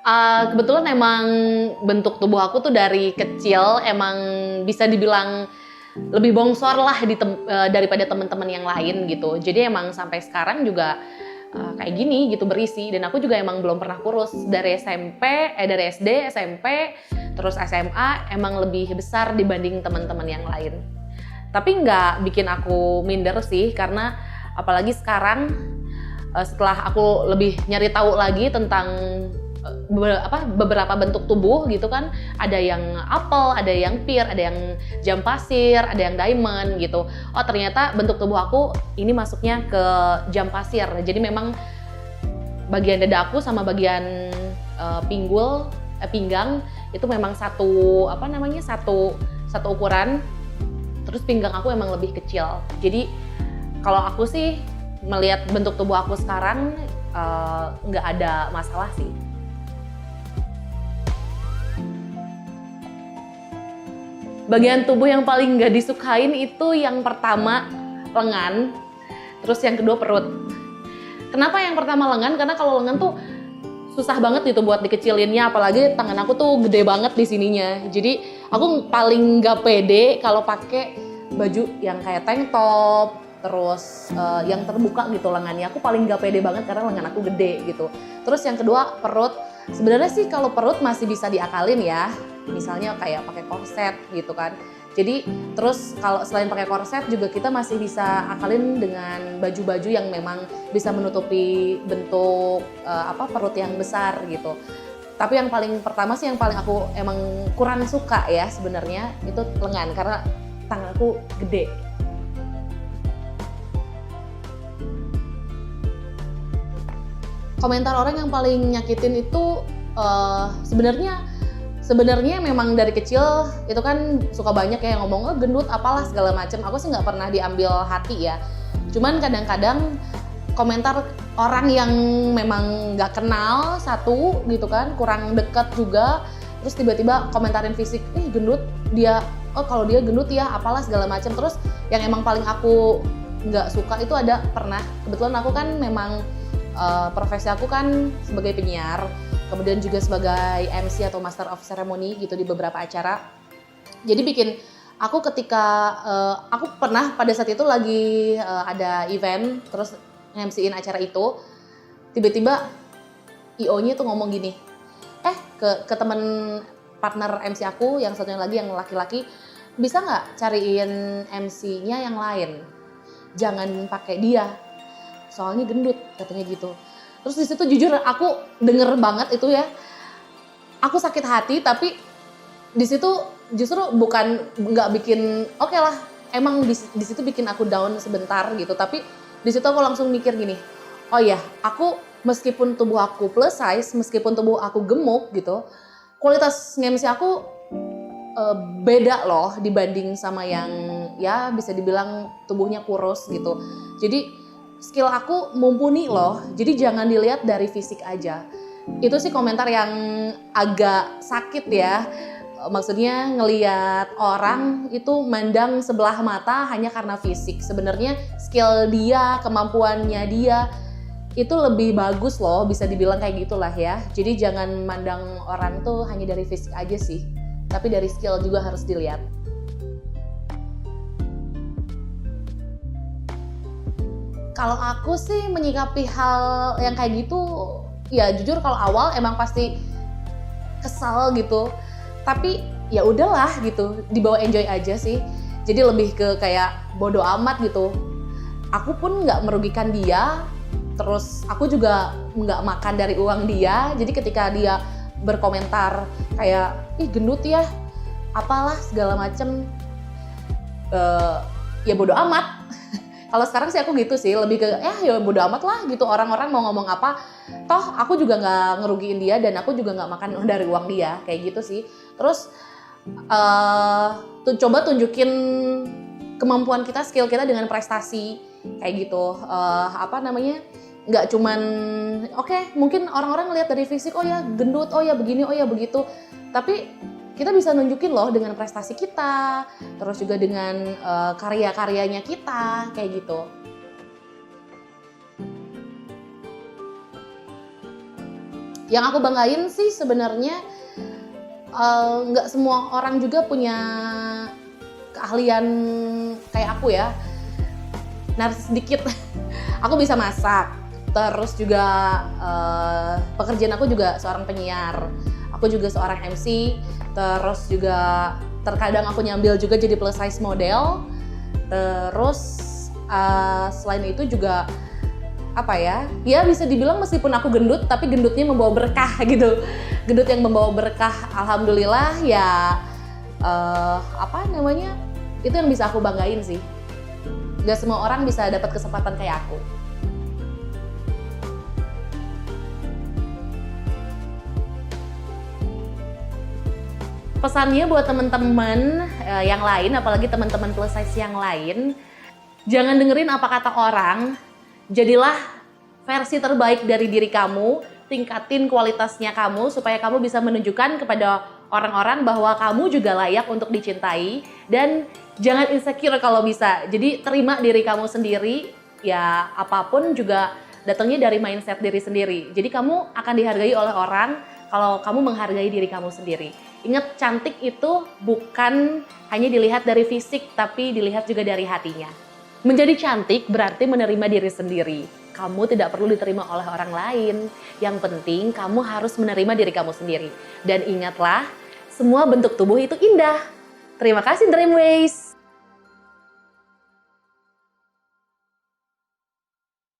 Kebetulan emang bentuk tubuh aku tuh dari kecil emang bisa dibilang lebih bongsor lah daripada teman-teman yang lain gitu. Jadi emang sampai sekarang juga kayak gini gitu berisi, dan aku juga emang belum pernah kurus dari dari SD, SMP, terus SMA emang lebih besar dibanding teman-teman yang lain. Tapi nggak bikin aku minder sih, karena apalagi sekarang setelah aku lebih nyari tahu lagi tentang beberapa bentuk tubuh gitu kan, ada yang apel, ada yang pear, ada yang jam pasir, ada yang diamond gitu. Oh ternyata bentuk tubuh aku ini masuknya ke jam pasir. Jadi memang bagian dada aku sama bagian pinggang itu memang satu ukuran. Terus pinggang aku emang lebih kecil. Jadi kalau aku sih melihat bentuk tubuh aku sekarang nggak ada masalah sih. Bagian tubuh yang paling nggak disukain itu yang pertama lengan, terus yang kedua perut. Kenapa yang pertama lengan? Karena kalau lengan tuh susah banget gitu buat dikecilinnya, apalagi tangan aku tuh gede banget di sininya. Jadi aku paling nggak pede kalau pakai baju yang kayak tank top, terus yang terbuka gitu lengannya. Aku paling nggak pede banget karena lengan aku gede gitu. Terus yang kedua perut. Sebenarnya sih kalau perut masih bisa diakalin ya, misalnya kayak pakai korset gitu kan. Jadi terus kalau selain pakai korset juga kita masih bisa akalin dengan baju-baju yang memang bisa menutupi bentuk perut yang besar gitu. Tapi yang paling pertama sih, yang paling aku emang kurang suka ya sebenarnya itu lengan, karena tanganku gede. Komentar orang yang paling nyakitin itu sebenarnya memang dari kecil itu kan suka banyak ya yang ngomong gendut apalah segala macam. Aku sih nggak pernah diambil hati ya. Cuman kadang-kadang komentar orang yang memang nggak kenal satu gitu kan, kurang dekat juga, terus tiba-tiba komentarin fisik, gendut dia, kalau dia gendut ya apalah segala macam. Terus yang emang paling aku nggak suka itu ada pernah, kebetulan aku kan memang profesi aku kan sebagai penyiar, kemudian juga sebagai MC atau Master of Ceremony gitu di beberapa acara. Jadi bikin aku ketika aku pernah pada saat itu lagi ada event, terus MC-in acara itu, tiba-tiba IO-nya tuh ngomong gini, ke temen partner MC aku yang satunya lagi yang laki-laki, bisa nggak cariin MC-nya yang lain, jangan pakai dia, soalnya gendut, katanya gitu. Terus di situ jujur aku denger banget itu ya, aku sakit hati, tapi di situ justru nggak bikin oke lah, emang di situ bikin aku down sebentar gitu, tapi di situ aku langsung mikir gini, oh iya, aku meskipun tubuh aku plus size, meskipun tubuh aku gemuk gitu, kualitas nge-MC aku beda loh dibanding sama yang ya bisa dibilang tubuhnya kurus gitu. Jadi skill aku mumpuni loh, jadi jangan dilihat dari fisik aja. Itu sih komentar yang agak sakit ya. Maksudnya ngelihat orang itu mandang sebelah mata hanya karena fisik. Sebenarnya skill dia, kemampuannya dia itu lebih bagus loh, bisa dibilang kayak gitulah ya. Jadi jangan mandang orang tuh hanya dari fisik aja sih, tapi dari skill juga harus dilihat. Kalau aku sih menyikapi hal yang kayak gitu, ya jujur kalau awal emang pasti kesal gitu. Tapi ya udahlah gitu, dibawa enjoy aja sih. Jadi lebih ke kayak bodo amat gitu. Aku pun nggak merugikan dia, terus aku juga nggak makan dari uang dia. Jadi ketika dia berkomentar kayak, ih gendut ya, apalah segala macem, ya bodo amat. Kalau sekarang sih aku gitu sih, lebih ke ya bodo amat lah gitu, orang-orang mau ngomong apa, toh aku juga nggak ngerugiin dia dan aku juga nggak makan dari uang dia, kayak gitu sih. Terus coba tunjukin kemampuan kita, skill kita dengan prestasi kayak gitu. Nggak cuman mungkin orang-orang ngelihat dari fisik, oh ya gendut, oh ya begini, oh ya begitu, tapi kita bisa nunjukin loh dengan prestasi kita, terus juga dengan karya-karyanya kita, kayak gitu. Yang aku banggain sih sebenarnya nggak semua orang juga punya keahlian kayak aku ya. Narsis sedikit. Aku bisa masak. Terus juga pekerjaan aku juga seorang penyiar. Aku juga seorang MC. Terus juga terkadang aku nyambil juga jadi plus size model. Terus selain itu juga apa ya? Ya bisa dibilang meskipun aku gendut, tapi gendutnya membawa berkah gitu. Gendut yang membawa berkah, alhamdulillah ya. Apa namanya? Itu yang bisa aku banggain sih. Gak semua orang bisa dapat kesempatan kayak aku. Pesannya buat teman-teman yang lain, apalagi teman-teman plus size yang lain, jangan dengerin apa kata orang, jadilah versi terbaik dari diri kamu, tingkatin kualitasnya kamu supaya kamu bisa menunjukkan kepada orang-orang bahwa kamu juga layak untuk dicintai, dan jangan insecure kalau bisa. Jadi terima diri kamu sendiri, ya apapun juga datangnya dari mindset diri sendiri. Jadi kamu akan dihargai oleh orang kalau kamu menghargai diri kamu sendiri. Ingat, cantik itu bukan hanya dilihat dari fisik, tapi dilihat juga dari hatinya. Menjadi cantik berarti menerima diri sendiri. Kamu tidak perlu diterima oleh orang lain. Yang penting kamu harus menerima diri kamu sendiri. Dan ingatlah, semua bentuk tubuh itu indah. Terima kasih Dreamways.